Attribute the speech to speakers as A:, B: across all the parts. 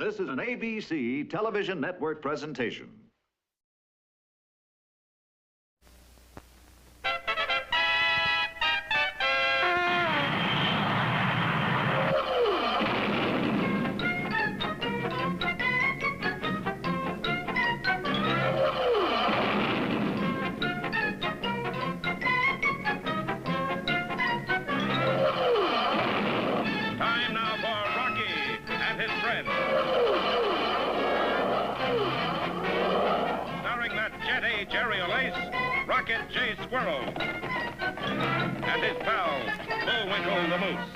A: This is an ABC television network presentation.
B: Time now for Rocky and his friends. Starring that Jet A. Aerial Ace, Rocket J. Squirrel, and his pal, Bullwinkle the Moose.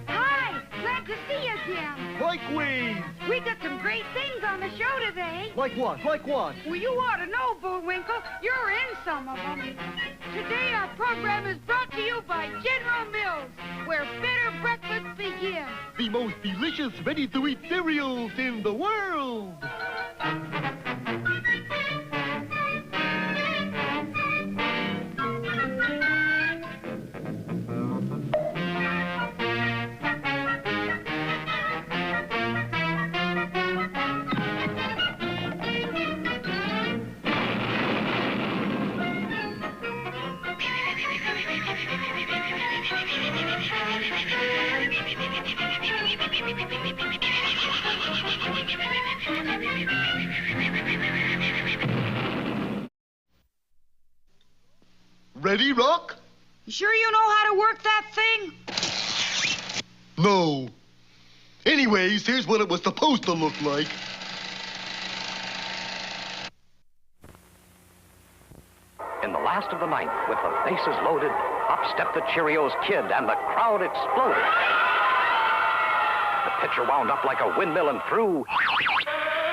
C: Hi, glad to see you again.
D: Likewise!
C: We got some great things on the show today.
D: Like what? Like what?
C: Well, you ought to know, Bullwinkle. You're in some of them. Today, our program is brought to you by General Mills, where better breakfast begins.
D: The most delicious, ready-to-eat cereals in the world! Ready, Rock?
C: You sure you know how to work that thing?
D: No. Anyways, here's what it was supposed to look like.
E: In the last of the ninth, with the bases loaded, up stepped the Cheerios Kid, and the crowd exploded. The pitcher wound up like a windmill and threw,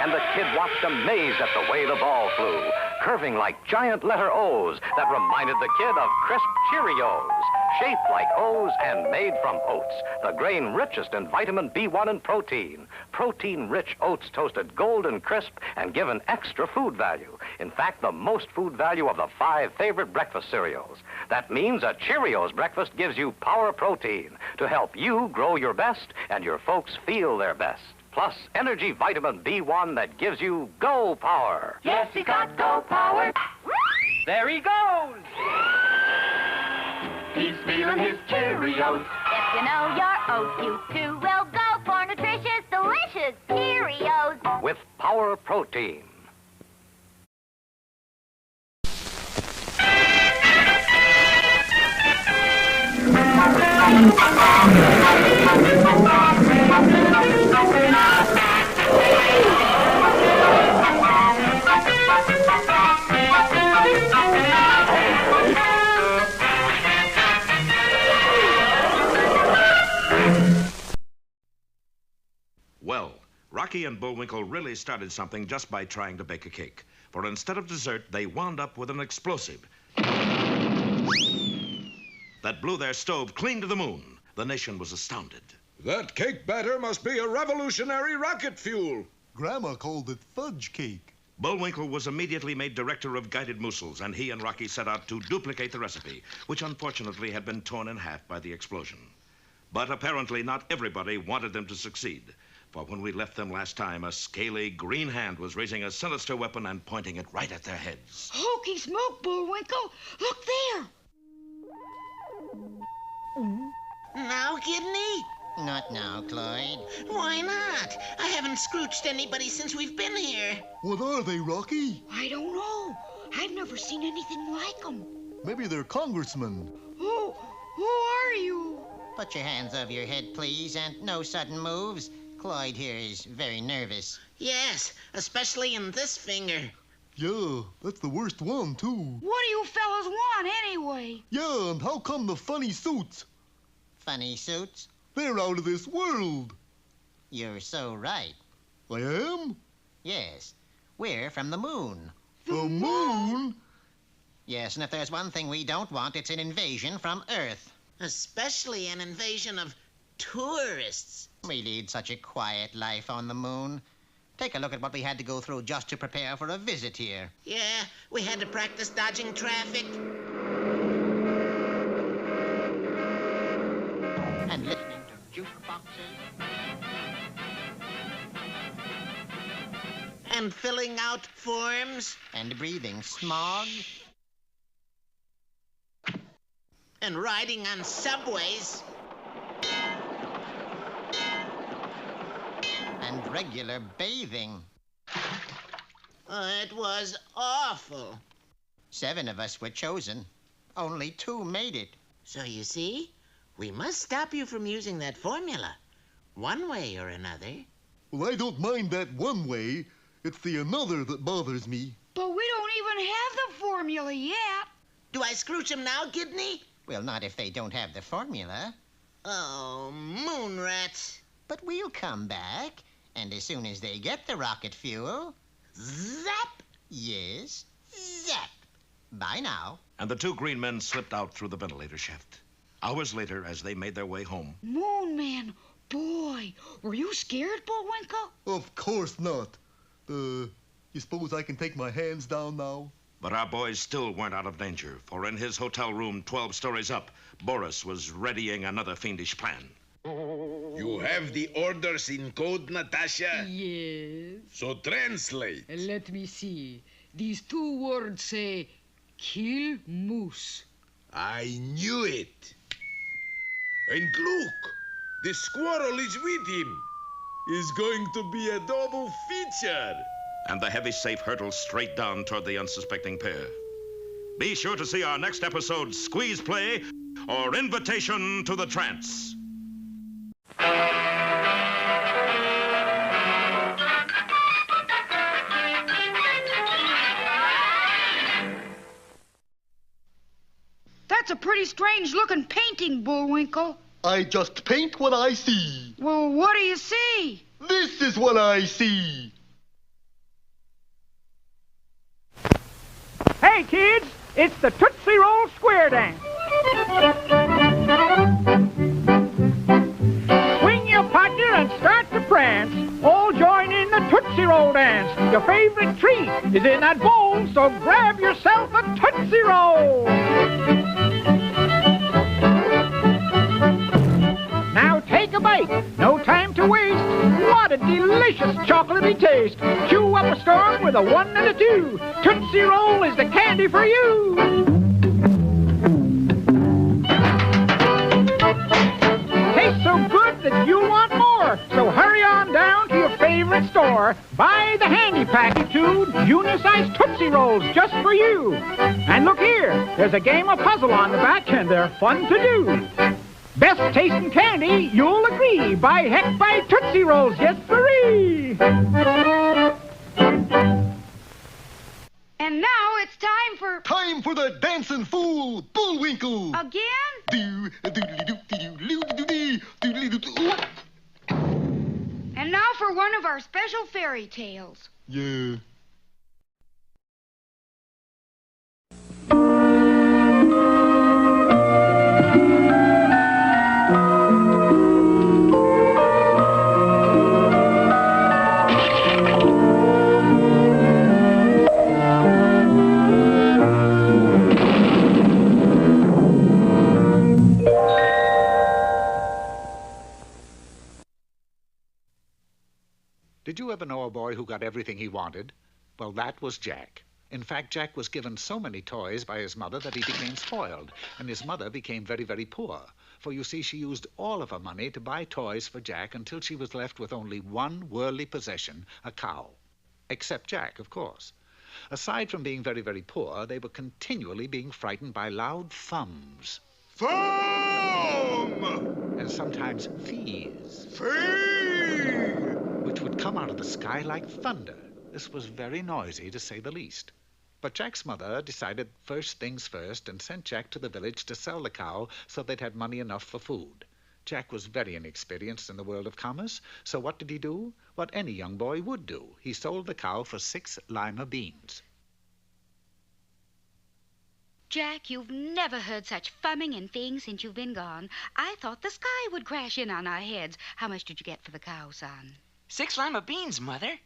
E: and the Kid watched amazed at the way the ball flew, curving like giant letter O's that reminded the Kid of crisp Cheerios, shaped like O's and made from oats, the grain richest in vitamin B1 and protein. Protein-rich oats toasted golden crisp and given extra food value. In fact, the most food value of the 5 favorite breakfast cereals. That means a Cheerios breakfast gives you power protein to help you grow your best and your folks feel their best. Plus, energy vitamin B1 that gives you go power.
F: Yes, he got go power. There he goes. He's feeling his Cheerios.
G: If you know your oats, you too will go for nutritious, delicious Cheerios.
E: With power protein.
B: Well, Rocky and Bullwinkle really started something just by trying to bake a cake. For instead of dessert, they wound up with an explosive that blew their stove clean to the moon. The nation was astounded.
H: That cake batter must be a revolutionary rocket fuel.
D: Grandma called it fudge cake.
B: Bullwinkle was immediately made director of guided mousses, and he and Rocky set out to duplicate the recipe, which unfortunately had been torn in half by the explosion. But apparently not everybody wanted them to succeed. For when we left them last time, a scaly green hand was raising a sinister weapon and pointing it right at their heads.
C: Hokey smoke, Bullwinkle. Look there.
I: Now, Kidney?
J: Not now, Clyde.
I: Why not? I haven't scrooched anybody since we've been here.
D: What are they, Rocky?
C: I don't know. I've never seen anything like them.
D: Maybe they're congressmen.
C: Who are you?
J: Put your hands over your head, please, and no sudden moves. Clyde here is very nervous.
I: Yes, especially in this finger.
D: Yeah, that's the worst one, too.
C: What do you fellas want, anyway?
D: Yeah, and how come the funny suits?
J: Funny suits?
D: They're out of this world.
J: You're so right.
D: I am?
J: Yes, we're from the moon.
D: The moon?
J: Yes, and if there's one thing we don't want, it's an invasion from Earth.
I: Especially an invasion of tourists.
J: We lead such a quiet life on the moon. Take a look at what we had to go through just to prepare for a visit here.
I: Yeah, we had to practice dodging traffic.
J: And listening to jukeboxes.
I: And filling out forms.
J: And breathing smog.
I: And riding on subways.
J: And regular bathing.
I: It was awful.
J: 7 of us were chosen. Only 2 made it.
I: So you see, we must stop you from using that formula. One way or another.
D: Well, I don't mind that one way. It's the another that bothers me.
C: But we don't even have the formula yet.
I: Do I scrooge them now, Kidney?
J: Well, not if they don't have the formula.
I: Oh, moon rats.
J: But we'll come back. And as soon as they get the rocket fuel...
I: Zap!
J: Yes, zap. Bye now.
B: And the 2 green men slipped out through the ventilator shaft. Hours later, as they made their way home...
C: Moon Man, boy, were you scared, Bullwinkle?
D: Of course not. You suppose I can take my hands down now?
B: But our boys still weren't out of danger, for in his hotel room 12 stories up, Boris was readying another fiendish plan.
H: You have the orders in code, Natasha?
K: Yes.
H: So translate.
K: Let me see. These 2 words say, kill moose.
H: I knew it. And look, the squirrel is with him. It's going to be a double feature.
B: And the heavy safe hurtled straight down toward the unsuspecting pair. Be sure to see our next episode, Squeeze Play, or Invitation to the Trance.
C: That's a pretty strange-looking painting, Bullwinkle.
D: I just paint what I see.
C: Well, what do you see?
D: This is what I see.
F: Hey, kids, it's the Tootsie Roll Square Dance. Swing your partner and start to prance. All join in the Tootsie Roll dance. Your favorite treat is in that bowl, so grab yourself a Tootsie Roll. Now take a bite, no time to waste. What a delicious chocolatey taste. Chew up a storm with a 1 and a 2. Tootsie Roll is the candy for you. Tastes so good that you'll want more. So hurry on down to your favorite store. Buy the handy pack of 2 junior-sized Tootsie Rolls just for you. And look here, there's a game of puzzle on the back, and they're fun to do. Best tasting candy, you'll agree. Buy heck buy Tootsie Rolls, yes sirree.
C: And now it's time for...
D: Time for the dancing fool, Bullwinkle.
C: Again? And now for one of our special fairy tales.
D: Yeah.
L: Did you ever know a boy who got everything he wanted? Well, that was Jack. In fact, Jack was given so many toys by his mother that he became spoiled, and his mother became very, very poor. For you see, she used all of her money to buy toys for Jack until she was left with only one worldly possession, a cow. Except Jack, of course. Aside from being very, very poor, they were continually being frightened by loud thums.
H: Thumb!
L: And sometimes fees.
H: Fee!
L: Which would come out of the sky like thunder. This was very noisy, to say the least. But Jack's mother decided first things first and sent Jack to the village to sell the cow so they'd had money enough for food. Jack was very inexperienced in the world of commerce, so what did he do? What any young boy would do. He sold the cow for 6 lima beans.
M: Jack, you've never heard such fumming and things since you've been gone. I thought the sky would crash in on our heads. How much did you get for the cow, son?
F: 6 lima beans, Mother.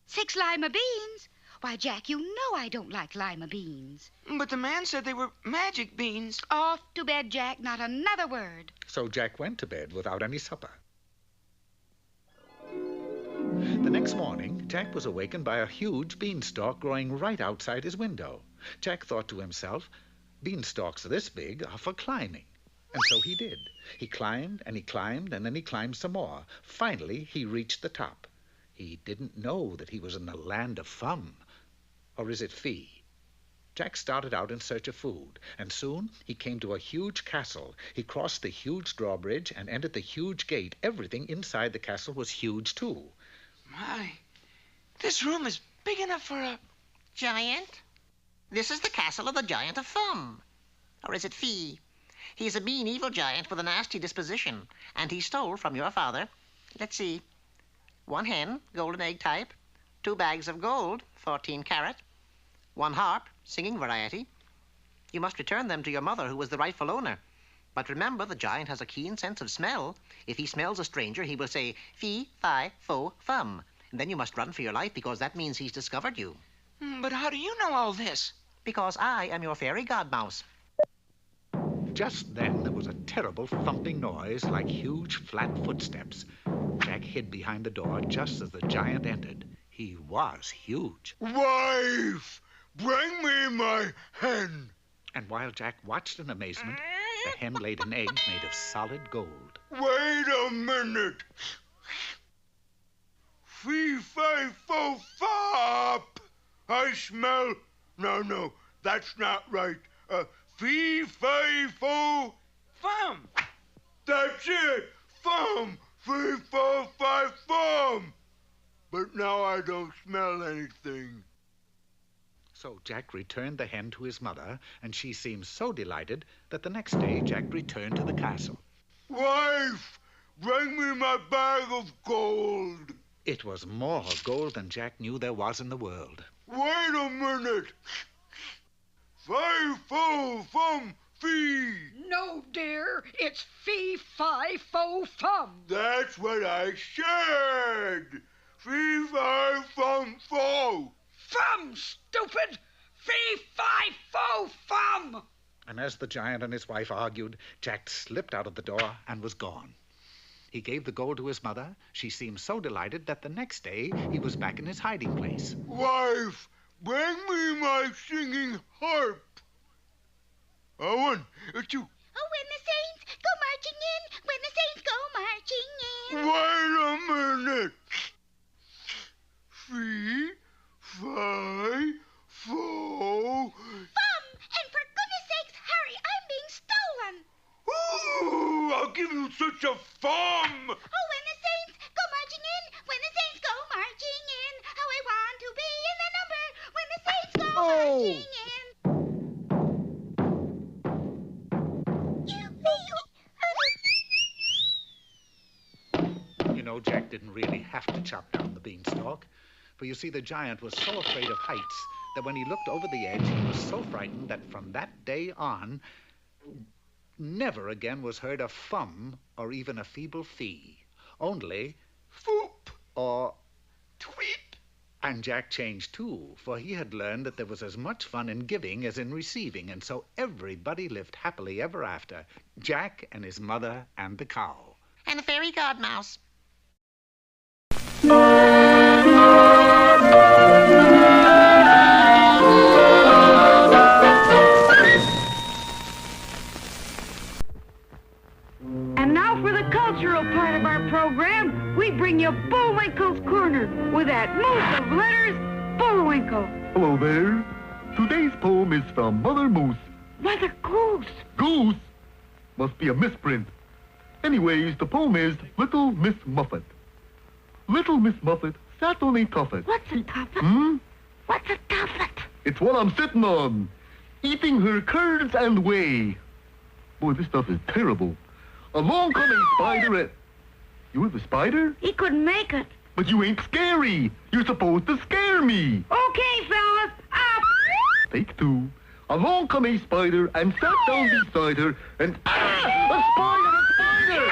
M: 6 lima beans? Why, Jack, you know I don't like lima beans.
F: But the man said they were magic beans.
M: Off to bed, Jack. Not another word.
L: So Jack went to bed without any supper. The next morning, Jack was awakened by a huge beanstalk growing right outside his window. Jack thought to himself, beanstalks this big are for climbing. And so he did. He climbed, and then he climbed some more. Finally, he reached the top. He didn't know that he was in the land of Fum. Or is it Fee? Jack started out in search of food, and soon he came to a huge castle. He crossed the huge drawbridge and entered the huge gate. Everything inside the castle was huge, too.
N: My, this room is big enough for a...
J: Giant? This is the castle of the Giant of Fum. Or is it Fee? He's a mean, evil giant with a nasty disposition, and he stole from your father, let's see, 1 hen, golden egg type, 2 bags of gold, 14 carat, 1 harp, singing variety. You must return them to your mother, who was the rightful owner. But remember, the giant has a keen sense of smell. If he smells a stranger, he will say, fee, fi, fo, fum. And then you must run for your life, because that means he's discovered you.
N: But how do you know all this?
J: Because I am your fairy godmouse.
L: Just then, there was a terrible thumping noise like huge, flat footsteps. Jack hid behind the door just as the giant entered. He was huge.
H: Wife, bring me my hen.
L: And while Jack watched in amazement, the hen laid an egg made of solid gold.
H: Wait a minute. Fee, fi, fo, fop. I smell... No, that's not right. Fee, fi, fo...
N: Fum.
H: That's it. Fum. Fee, fo, fi, fum. But now I don't smell anything.
L: So Jack returned the hen to his mother, and she seemed so delighted that the next day Jack returned to the castle.
H: Wife, bring me my bag of gold.
L: It was more gold than Jack knew there was in the world.
H: Wait a minute. Fi, fo, fum, fee.
K: No, dear. It's fee, fi, fo, fum.
H: That's what I said. Fee, fi, fum, fo.
K: Fum, stupid! Fee, fi, fo, fum!
L: And as the giant and his wife argued, Jack slipped out of the door and was gone. He gave the gold to his mother. She seemed so delighted that the next day he was back in his hiding place.
H: Wife, bring me my singing harp. Owen, it's you.
G: Oh, when the saints go marching in, when the saints go marching in.
H: Wait a minute. Fee, fi, fo...
G: Fum! And for goodness sakes, hurry, I'm being stolen.
H: Ooh, I'll give you such a fum!
G: Oh, when the saints go marching in, when the saints go marching in, how I want to be in the number when the saints go marching in.
L: You know, Jack didn't really have to chop down the beanstalk. For you see, the giant was so afraid of heights that when he looked over the edge, he was so frightened that from that day on, never again was heard a fum or even a feeble fee. Only foop or tweep. And Jack changed too, for he had learned that there was as much fun in giving as in receiving, and so everybody lived happily ever after, Jack and his mother and the cow.
J: And the fairy godmouse.
C: And now for the cultural part of our program, we bring you Bullwinkle's Corner with that moose of letters, Bullwinkle.
D: Hello there. Today's poem is from Mother Moose.
C: Mother Goose.
D: Goose? Must be a misprint. Anyways, the poem is Little Miss Muffet. Little Miss Muffet sat on a tuffet.
C: What's a tuffet? What's a tuffet?
D: It's what I'm sitting on, eating her curds and whey. Boy, this stuff is terrible. Along come a spiderette. You were the spider?
C: He couldn't make it.
D: But you ain't scary. You're supposed to scare me.
C: Okay, fellas, up.
D: Take 2. Along come a spider and sat down beside her and... A spider!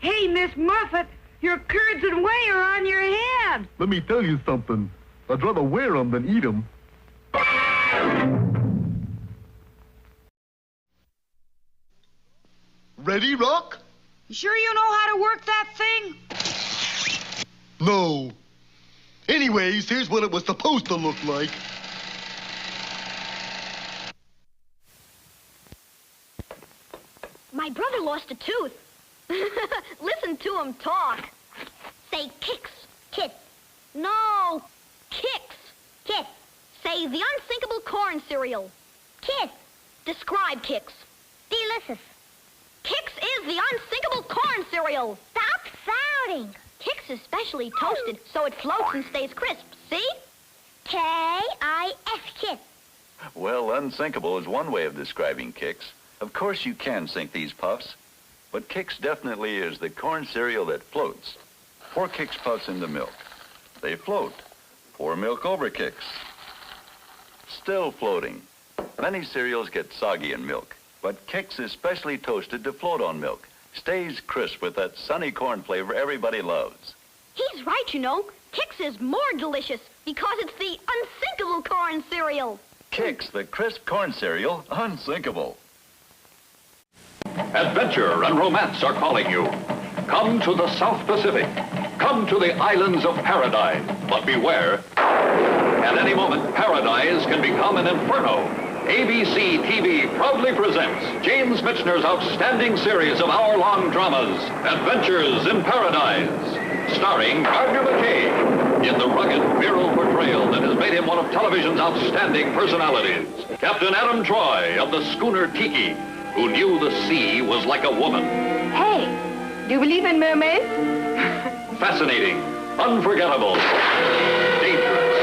C: Hey, Miss Muffet, your curds and whey are on your head.
D: Let me tell you something. I'd rather wear 'em than eat 'em. Ready, Rock?
C: You sure you know how to work that thing?
D: No. Anyways, here's what it was supposed to look like.
O: My brother lost a tooth. Listen to him talk. Say kicks, kit. No, kicks, kit. Say the unsinkable corn cereal. Kit. Describe Kix.
G: Delicious.
O: Kix is the unsinkable corn cereal.
G: Stop shouting.
O: Kix is specially toasted so it floats and stays crisp. See?
G: K-I-S, Kit.
P: Well, unsinkable is one way of describing Kix. Of course you can sink these puffs, but Kix definitely is the corn cereal that floats. Pour Kix puffs into milk. They float. Pour milk over Kix. Still floating. Many cereals get soggy in milk, but Kix is specially toasted to float on milk. Stays crisp with that sunny corn flavor everybody loves.
O: He's right, you know. Kix is more delicious because it's the unsinkable corn cereal.
P: Kix, the crisp corn cereal, unsinkable.
Q: Adventure and romance are calling you. Come to the South Pacific. Come to the islands of paradise. But beware, at any moment, paradise can become an inferno. ABC TV proudly presents James Michener's outstanding series of hour-long dramas, Adventures in Paradise, starring Gardner McKay in the rugged, virile portrayal that has made him one of television's outstanding personalities. Captain Adam Troy of the schooner Tiki, who knew the sea was like a woman.
C: Hey, do you believe in mermaids?
Q: Fascinating, unforgettable, dangerous.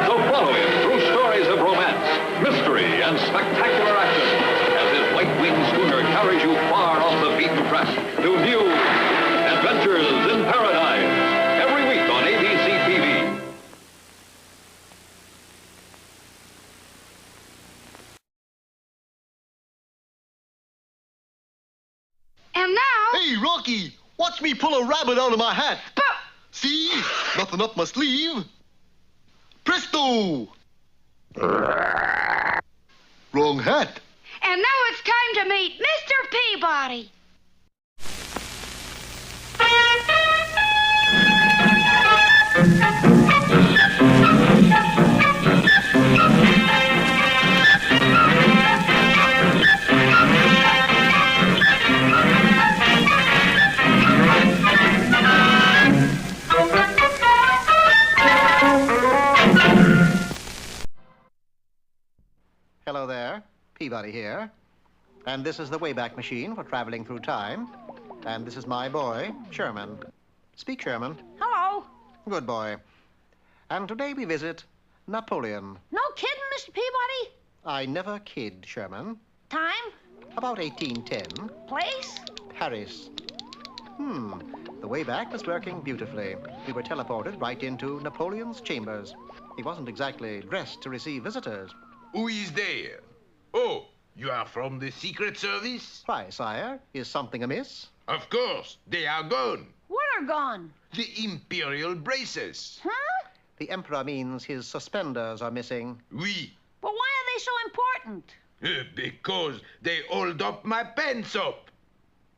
Q: So follow him through stories of romance, mystery, and spectacular action as his white-winged schooner carries you far off the beaten track to view Adventures in Paradise, every week on ABC TV.
C: And now...
D: Hey, Rocky, watch me pull a rabbit out of my hat.
C: But...
D: See? Nothing up my sleeve. Presto! Wrong hat.
C: And now it's time to meet Mr. Peabody.
J: Hello there, Peabody here. And this is the Wayback Machine for traveling through time. And this is my boy, Sherman. Speak, Sherman.
R: Hello.
J: Good boy. And today we visit Napoleon.
R: No kidding, Mr. Peabody?
J: I never kid, Sherman.
R: Time?
J: About 1810.
R: Place?
J: Paris. The Wayback was working beautifully. We were teleported right into Napoleon's chambers. He wasn't exactly dressed to receive visitors.
H: Who is there? Oh, you are from the Secret Service?
J: Why, sire, is something amiss?
H: Of course, they are gone.
R: What are gone?
H: The Imperial braces.
R: Huh?
J: The Emperor means his suspenders are missing.
H: Oui.
R: But why are they so important?
H: Because they hold up my pants up.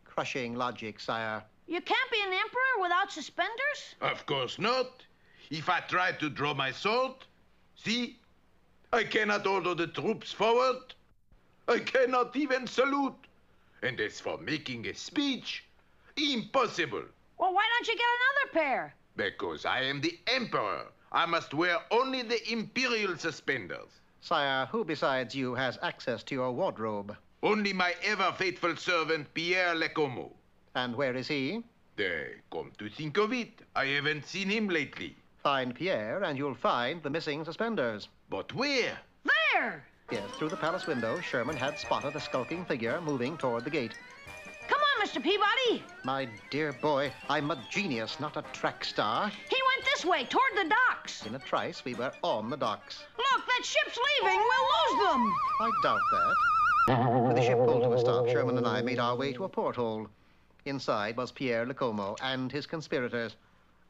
J: Crushing logic, sire.
R: You can't be an emperor without suspenders?
H: Of course not. If I try to draw my sword, see? I cannot order the troops forward. I cannot even salute. And as for making a speech, impossible.
R: Well, why don't you get another pair?
H: Because I am the emperor. I must wear only the imperial suspenders.
J: Sire, who besides you has access to your wardrobe?
H: Only my ever-faithful servant, Pierre Lecomo.
J: And where is he?
H: Come to think of it, I haven't seen him lately.
J: Find Pierre, and you'll find the missing suspenders.
H: But where?
R: There!
J: Yes, through the palace window, Sherman had spotted a skulking figure moving toward the gate.
R: Come on, Mr. Peabody.
J: My dear boy, I'm a genius, not a track star.
R: He went this way, toward the docks.
J: In a trice, we were on the docks.
R: Look, that ship's leaving. We'll lose them.
J: I doubt that. With the ship pulled to a stop, Sherman and I made our way to a porthole. Inside was Pierre Lecomo and his conspirators.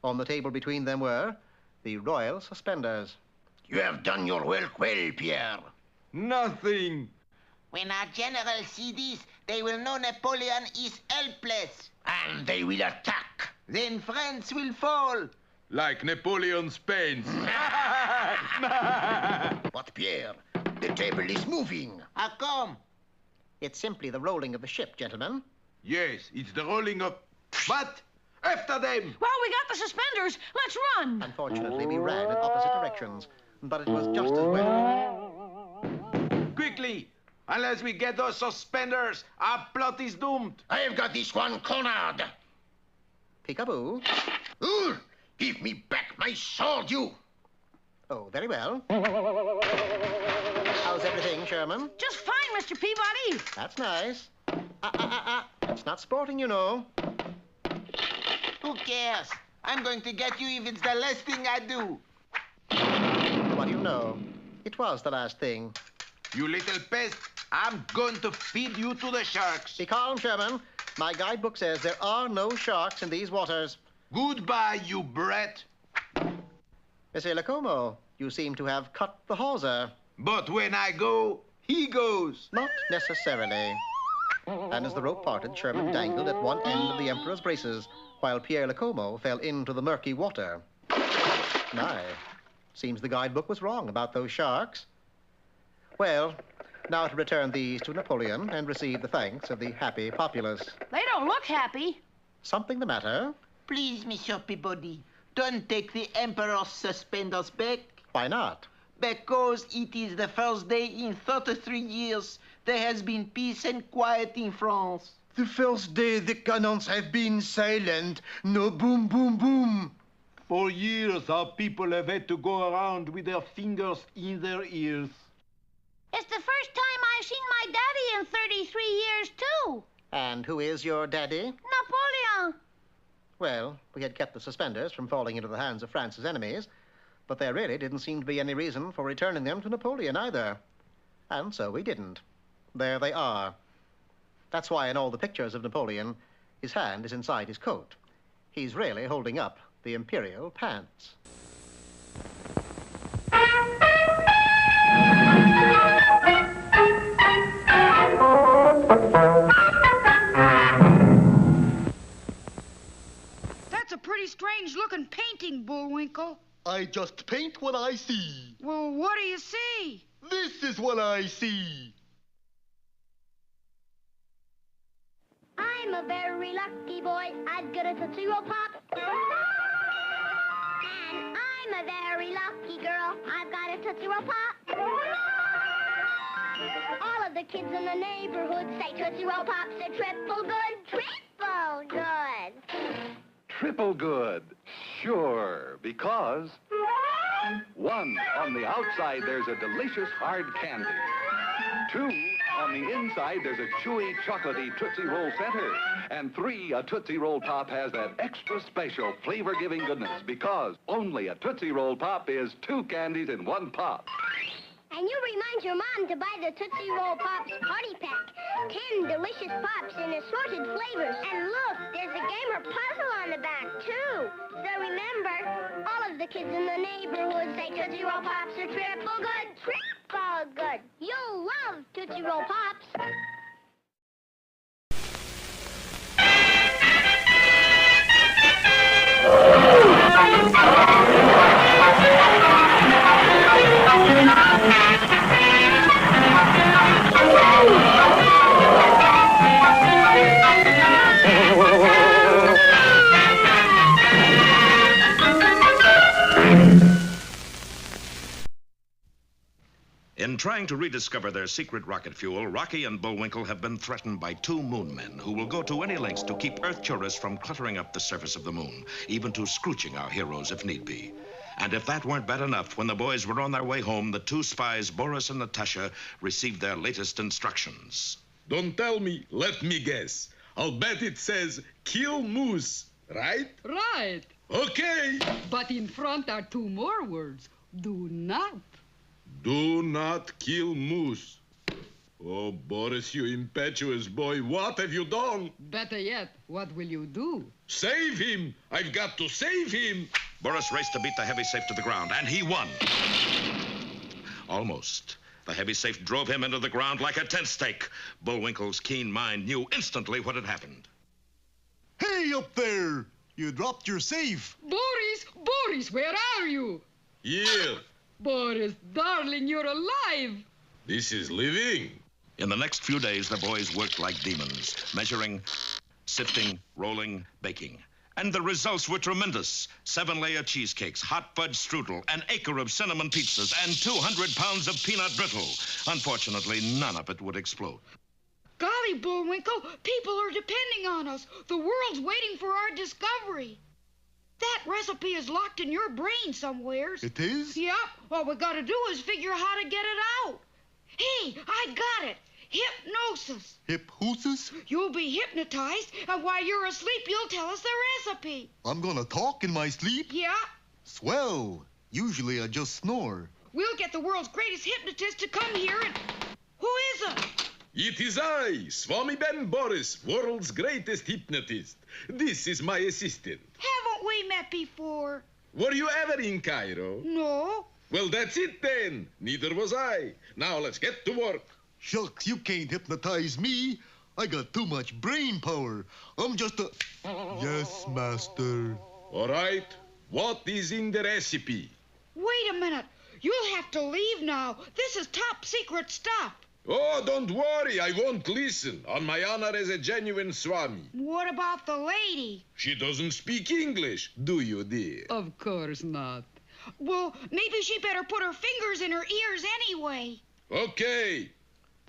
J: On the table between them were the royal suspenders.
S: You have done your work well, Pierre.
H: Nothing.
I: When our generals see this, they will know Napoleon is helpless.
S: And they will attack.
T: Then France will fall.
H: Like Napoleon's pains.
S: But Pierre, the table is moving.
J: How come? It's simply the rolling of the ship, gentlemen.
H: Yes, it's the rolling of... But after them!
R: Well, we got the suspenders. Let's run.
J: Unfortunately, we ran in opposite directions, but it was just as well.
H: Quickly! Unless we get those suspenders, our plot is doomed.
S: I have got this one cornered.
J: Peekaboo.
S: Ooh, give me back my sword, you.
J: Oh, very well. How's everything, Sherman?
R: Just fine, Mr. Peabody.
J: That's nice. It's not sporting, you know.
T: Who cares? I'm going to get you if it's the last thing I do.
J: What do you know? It was the last thing.
H: You little pest, I'm going to feed you to the sharks.
J: Be calm, Sherman. My guidebook says there are no sharks in these waters.
H: Goodbye, you brat.
J: Monsieur Lecomo, you seem to have cut the hawser.
H: But when I go, he goes.
J: Not necessarily. And as the rope parted, Sherman dangled at one end of the Emperor's braces, while Pierre Lecomo fell into the murky water. My, seems the guidebook was wrong about those sharks. Well, now to return these to Napoleon and receive the thanks of the happy populace.
R: They don't look happy.
J: Something the matter?
T: Please, Monsieur Peabody, don't take the Emperor's suspenders back.
J: Why not?
T: Because it is the first day in 33 years there has been peace and quiet in France.
S: The first day the cannons have been silent. No boom, boom, boom.
H: For years, our people have had to go around with their fingers in their ears.
G: It's the first time I've seen my daddy in 33 years, too.
J: And who is your daddy?
G: Napoleon.
J: Well, we had kept the suspenders from falling into the hands of France's enemies, but there really didn't seem to be any reason for returning them to Napoleon either. And so we didn't. There they are. That's why in all the pictures of Napoleon, his hand is inside his coat. He's really holding up the imperial pants.
C: That's a pretty strange-looking painting, Bullwinkle.
D: I just paint what I see.
C: Well, what do you see?
D: This is what I see.
O: I'm a very lucky boy. I've got a Tootsie Roll Pop. And I'm a very lucky girl. I've got a Tootsie Roll Pop. All of the kids in the neighborhood say Tootsie Roll Pops are triple good. Triple good.
Q: Triple good. Sure, because... 1, on the outside, there's a delicious hard candy. 2, on the inside, there's a chewy, chocolatey Tootsie Roll center. And 3, a Tootsie Roll Pop has that extra special flavor-giving goodness because only a Tootsie Roll Pop is 2 candies in 1 pop.
O: And you remind your mom to buy the Tootsie Roll Pops Party Pack. 10 delicious pops in assorted flavors. And look, there's a game or puzzle on the back, too. So remember, all of the kids in the neighborhood say Tootsie Roll Pops are triple good. Triple good. You'll love Tootsie Roll Pops.
B: In trying to rediscover their secret rocket fuel, Rocky and Bullwinkle have been threatened by 2 moon men who will go to any lengths to keep Earth tourists from cluttering up the surface of the moon, even to scrooching our heroes if need be. And if that weren't bad enough, when the boys were on their way home, the 2 spies, Boris and Natasha, received their latest instructions.
H: Don't tell me, let me guess. I'll bet it says, kill moose, right?
K: Right.
H: Okay.
K: But in front are 2 more words. Do not.
H: Do not kill moose. Oh, Boris, you impetuous boy, what have you done?
K: Better yet, what will you do?
H: Save him! I've got to save him!
B: Boris raced to beat the heavy safe to the ground, and he won. Almost. The heavy safe drove him into the ground like a tent stake. Bullwinkle's keen mind knew instantly what had happened.
D: Hey, up there!
U: You dropped your safe.
K: Boris, where are you?
H: Here.
K: Boris, darling, you're alive.
H: This is living.
B: In the next few days, the boys worked like demons, measuring, sifting, rolling, baking. And the results were tremendous. 7-layer cheesecakes, hot fudge strudel, an acre of cinnamon pizzas, and 200 pounds of peanut brittle. Unfortunately, none of it would explode.
C: Golly, Bullwinkle, people are depending on us. The world's waiting for our discovery. That recipe is locked in your brain somewheres.
U: It is?
C: Yep. All we gotta do is figure how to get it out. Hey, I got it. Hypnosis.
U: Hypnosis?
C: You'll be hypnotized, and while you're asleep, you'll tell us the recipe.
U: I'm gonna talk in my sleep?
C: Yeah.
U: Swell. Usually I just snore.
C: We'll get the world's greatest hypnotist to come here and... Who is it?
H: It is I, Swami Ben Boris, world's greatest hypnotist. This is my assistant.
C: Haven't we met before?
H: Were you ever in Cairo?
C: No.
H: Well, that's it then. Neither was I. Now let's get to work.
U: Shucks, you can't hypnotize me. I got too much brain power. I'm just a... Yes, master.
H: All right. What is in the recipe?
C: Wait a minute. You'll have to leave now. This is top secret stuff.
H: Oh, don't worry. I won't listen. On my honor as a genuine Swami.
C: What about the lady?
H: She doesn't speak English, do you, dear?
K: Of course not.
C: Well, maybe she better put her fingers in her ears anyway.
H: Okay.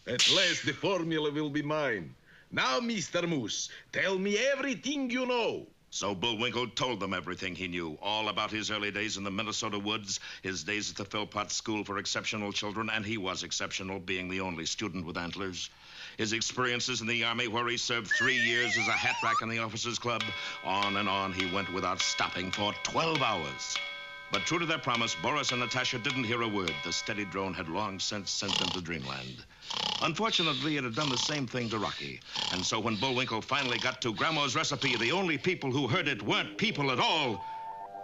H: At last the formula will be mine. Now, Mr. Moose, tell me everything you know.
B: So Bullwinkle told them everything he knew, all about his early days in the Minnesota woods, his days at the Philpott School for Exceptional Children, and he was exceptional, being the only student with antlers. His experiences in the Army, where he served 3 years as a hat rack in the Officers Club. On and on he went without stopping for 12 hours. But true to their promise, Boris and Natasha didn't hear a word. The steady drone had long since sent them to dreamland. Unfortunately, it had done the same thing to Rocky. And so when Bullwinkle finally got to Grandma's recipe, the only people who heard it weren't people at all,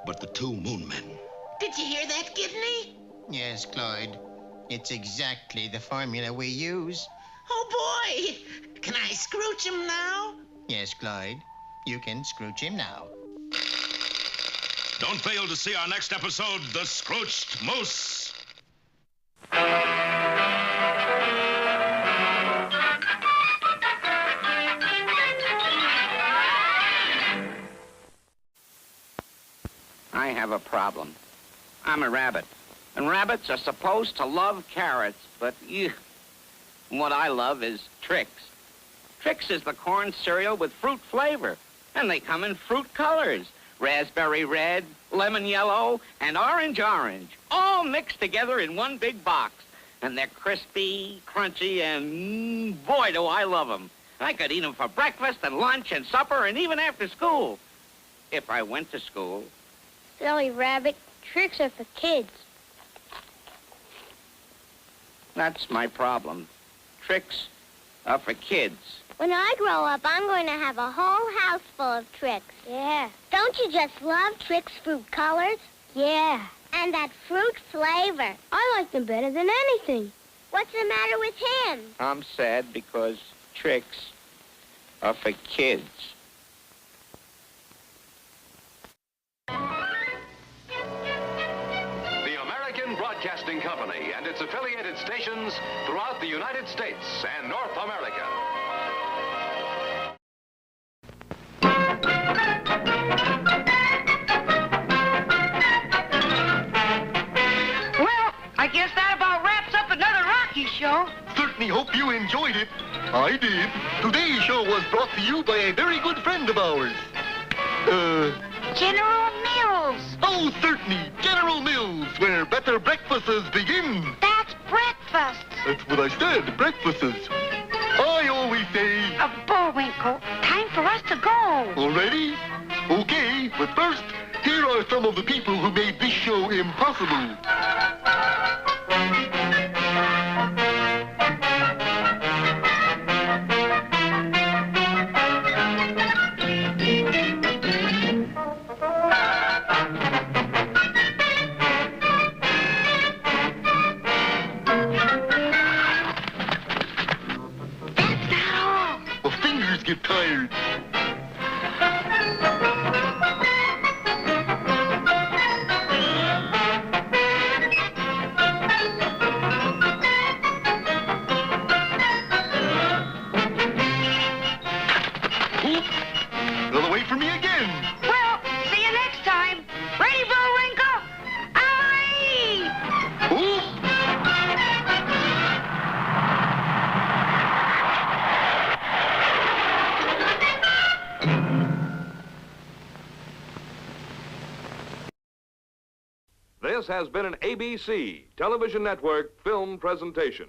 B: but the 2 moon men.
J: Did you hear that, Gidney?
T: Yes, Clyde. It's exactly the formula we use.
J: Oh, boy! Can I scrooch him now?
T: Yes, Clyde. You can scrooch him now.
B: Don't fail to see our next episode, The Scrooched Moose.
V: I have a problem. I'm a rabbit, and rabbits are supposed to love carrots, but what I love is Trix. Trix is the corn cereal with fruit flavor, and they come in fruit colors. Raspberry red, lemon yellow, and orange, all mixed together in one big box. And they're crispy, crunchy, and boy, do I love them. I could eat them for breakfast and lunch and supper and even after school. If I went to school.
O: Silly rabbit, Trix are for kids.
V: That's my problem. Trix are for kids.
O: When I grow up, I'm going to have a whole house full of Trix. Yeah. Don't you just love Trix fruit colors? Yeah. And that fruit flavor. I like them better than anything. What's the matter with him?
V: I'm sad because Trix are for kids.
Q: The American Broadcasting Company and its affiliated stations throughout the United States and North America.
C: Well, I guess that about wraps up another Rocky show.
D: Certainly hope you enjoyed it. I did. Today's show was brought to you by a very good friend of ours.
C: General Mills.
D: Oh, certainly. General Mills, where better breakfasts begin.
C: That's breakfast.
D: That's what I said, breakfasts. I always say...
C: Bullwinkle, time for us to go.
D: Already? Okay, but first, here are some of the people who made this show impossible. My fingers get tired.
A: This has been an ABC Television Network film presentation.